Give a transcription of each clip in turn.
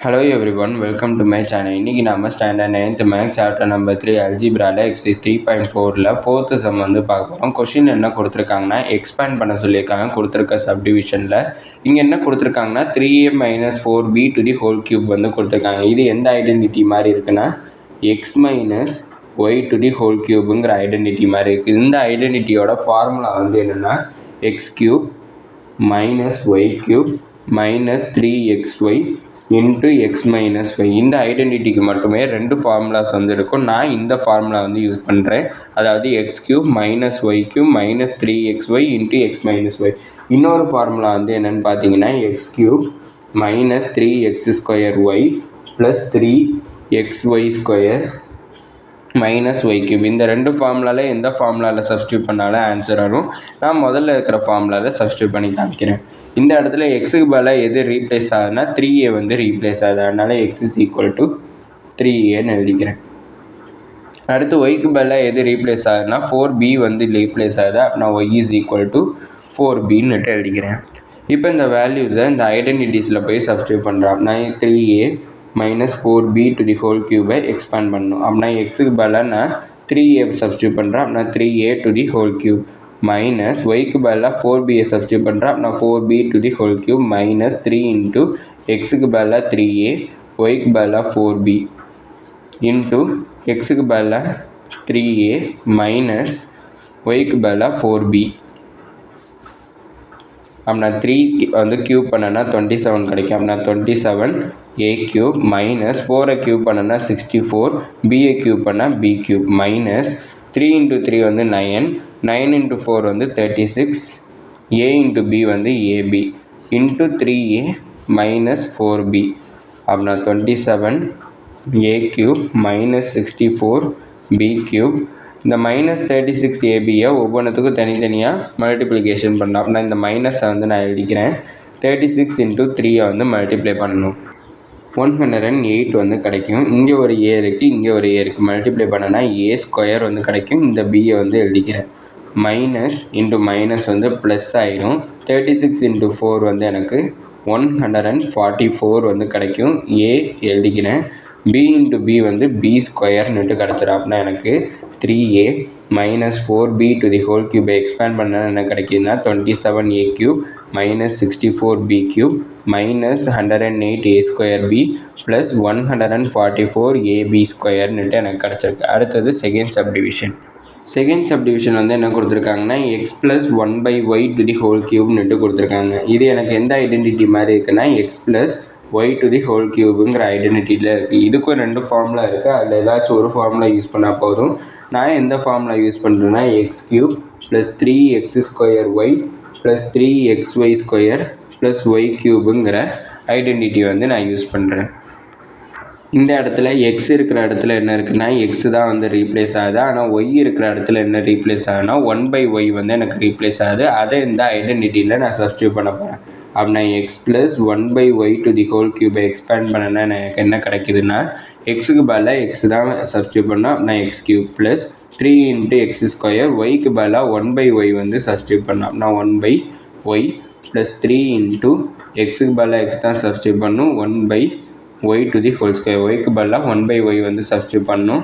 Hello everyone, welcome to my channel. இன்னைக்கு நாம standard 9th maths chapter number 3 அல்ஜிப்ரால exercise 3.4ல 4th சம் வந்து பார்க்க போகிறோம். கொஸ்டின் என்ன கொடுத்துருக்காங்கன்னா எக்ஸ்பேண்ட் பண்ண சொல்லியிருக்காங்க. கொடுத்துருக்க சப்டிவிஷனில் இங்கே என்ன கொடுத்துருக்காங்கன்னா 3a - 4b to the whole cube வந்து கொடுத்துருக்காங்க. இது எந்த ஐடென்டிட்டி மாதிரி இருக்குன்னா x - y to the whole cubeங்கிற ஐடென்டிட்டி மாதிரி இருக்குது. இந்த ஐடென்டிட்டியோட ஃபார்முலா வந்து என்னென்னா x cube minus y cube minus 3xy into x minus y. இந்த ஐடென்டிட்டிக்கு மட்டுமே ரெண்டு ஃபார்முலாஸ் வந்து இருக்கும். நான் இந்த ஃபார்முலா வந்து யூஸ் பண்ணுறேன். அதாவது x cube minus y cube minus 3xy into x minus y. இன்னொரு ஃபார்முலா வந்து என்னென்னு பார்த்தீங்கன்னா x cube minus 3x square y plus 3xy square minus y cube. இந்த ரெண்டு ஃபார்முலாவில் எந்த ஃபார்முலாவில் சப்ஸ்டியூட் பண்ணாலும் ஆன்சர் வரும். நான் முதல்ல இருக்கிற ஃபார்முலாவில் சப்ஸ்டியூட் பண்ணி காமிக்கிறேன். இந்த இடத்துல எக்ஸுக்கு பதிலாக எது ரீப்ளேஸ் ஆகுதுன்னா 3a வந்து ரீப்ளேஸ் ஆகுது. அதனால் x is equal to 3aன்னு எழுதிக்கிறேன். அடுத்து ஒய்க்கு பதிலாக எது ரீப்ளேஸ் ஆகுதுன்னா 4b வந்து ரீப்ளேஸ் ஆகுது. அப்படின்னா y is equal to 4bன்னு எழுதிக்கிறேன். இப்போ இந்த வேல்யூஸை இந்த ஐடென்டிட்டிஸில் போய் சப்ஸ்டியூட் பண்ணுறேன். அப்படின்னா 3a minus 4b to the whole cube expand பண்ணணும். அப்படின்னா எக்ஸுக்கு பதிலாக நான் 3a சப்ஸ்டியூட் பண்ணுறேன். அப்படின்னா 3a to the whole cube minus ஒய்க்கு பதிலாக 4b சப்ஸ்டியூட் பண்ணுறேன். அப்படின்னா 4b to the whole cube minus 3 into எக்ஸுக்கு பதிலாக 3a ஒய்க்கு பதிலாக 4b இன்ட்டு எக்ஸுக்கு பதிலாக 3a மைனஸ் ஒய்க்கு பதிலாக 4b. அப்படின்னா 3 வந்து க்யூப் பண்ணனா 27 கிடைக்கும். அப்படின்னா 27a க்யூப் மைனஸ் 4 க்யூப் பண்ணனா 64, b க்யூப் பண்ணால் b க்யூப் மைனஸ் 3 இன்ட்டு 3 வந்து 9, 9 இன்ட்டு 4 வந்து 36, a இன்ட்டு b வந்து ab into 3a minus 4b. அப்படின்னா 27a cube minus 64b cube. இந்த மைனஸ் 36ab ஒவ்வொன்றுத்துக்கும் தனித்தனியாக மல்டிப்ளிகேஷன் பண்ணலாம். அப்படின்னா இந்த மைனஸை வந்து நான் எழுதிக்கிறேன். 36 இன்ட்டு 3 வந்து மல்டிப்ளை பண்ணணும். 108 வந்து கிடைக்கும். இங்கே ஒரு a இருக்குது, இங்கே ஒரு a இருக்குது. மல்டிப்ளை பண்ணனா a ஸ்கொயர் வந்து கிடைக்கும். இந்த b வந்து எழுதிக்கிறேன். மைனஸ் இன்ட்டு மைனஸ் வந்து ப்ளஸ் ஆகிடும். 36 இன்ட்டு 4 வந்து எனக்கு 144 வந்து கிடைக்கும். a எழுதிக்கிறேன். b இன்ட்டு b வந்து b ஸ்கொயர்னுட்டு கிடச்சிடும். அப்படின்னா எனக்கு 3a minus 4b to the whole கியூபை எக்ஸ்பேண்ட் பண்ண என்ன கிடைக்குதுன்னா 27a cube minus 64b cube minus 108a square b plus 144ab ஸ்கொயர்னுட்டு எனக்கு கிடச்சிருக்கு. அடுத்தது செகண்ட் சப்டிவிஷன். செகண்ட் சப்டிவிஷன் வந்து என்ன கொடுத்துருக்காங்கன்னா x plus 1/y to the whole கியூப்னுட்டு கொடுத்துருக்காங்க. இது எனக்கு எந்த ஐடென்டிட்டி மாதிரி இருக்குன்னா x plus y to the whole கியூபுங்கிற ஐடென்டிட்டியில் இருக்குது. இதுக்கும் ரெண்டு ஃபார்முலா இருக்குது. அதில் ஏதாச்சும் ஒரு ஃபார்முலா யூஸ் பண்ணால் போதும். நான் எந்த ஃபார்முலா யூஸ் பண்ணுறேன்னா x cube plus 3x square y plus 3xy square plus y கியூபுங்கிற ஐடென்டிட்டி வந்து நான் யூஸ் பண்ணுறேன். இந்த இடத்துல x இருக்கிற இடத்துல என்ன இருக்குன்னா x தான் வந்து ரீப்ளேஸ் ஆகுது. ஆனால் y இருக்கிற இடத்துல என்ன ரீப்ளேஸ் ஆகுதுன்னா 1/y வந்து எனக்கு ரீப்ளேஸ் ஆகுது. அதை இந்த ஐடென்டிட்டியில் நான் சப்ஸ்டியூட் பண்ண போகிறேன். அப்படின்னா x plus 1/y to the whole கியூபை எக்ஸ்பேண்ட் பண்ணனா எனக்கு என்ன கிடைக்குதுன்னா எக்ஸுக்கு பதிலாக x தான் சப்ஸ்டியூட் பண்ணோம். அப்படின்னா x cube plus 3 into x square ஒய்க்கு பதிலாக 1/y வந்து சப்ஸ்டியூட் பண்ணோம். அப்படின்னா 1/y ப்ளஸ் 3 இன்ட்டு எக்ஸுக்கு பதிலாக x தான் சப்ஸ்டியூட் பண்ணும் 1/y to the whole square ஒய்க்கு பதிலாக 1/y வந்து சப்ஸ்டியூட் பண்ணும்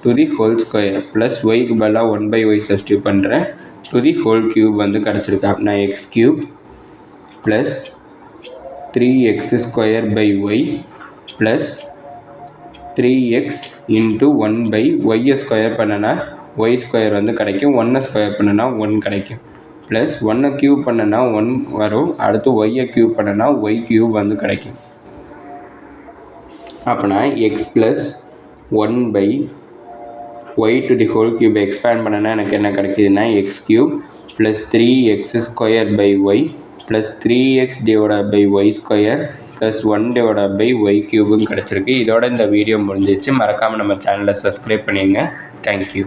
to the whole square plus ஒய்க்கு பதிலாக 1/y சப்ஸ்டியூட் பண்ணுறேன் டு தி ஹோல் கியூப் வந்து கிடச்சிருக்கு. அப்படின்னா x cube plus 3x square by y plus 3x into 1/y square பண்ணனா ஒய் ஸ்கொயர் வந்து கிடைக்கும். 1 ஸ்கொயர் பண்ணனா 1 கிடைக்கும். ப்ளஸ் 1 க்யூப் பண்ணனா 1 வரும். அடுத்து ஒய்யை க்யூப் பண்ணனா ஒய் க்யூப் வந்து கிடைக்கும். அப்படின்னா x plus 1/y to the whole cube expand பண்ணனா எனக்கு என்ன கிடைக்குதுன்னா x cube plus 3x square by y plus 3x divided by y square plus 1 divided by y கியூபும் கிடச்சிருக்கு. இதோட இந்த வீடியோ முடிஞ்சிச்சு. மறக்காமல் நம்ம சேனலை சப்ஸ்கிரைப் பண்ணிடுங்க. தேங்க்யூ.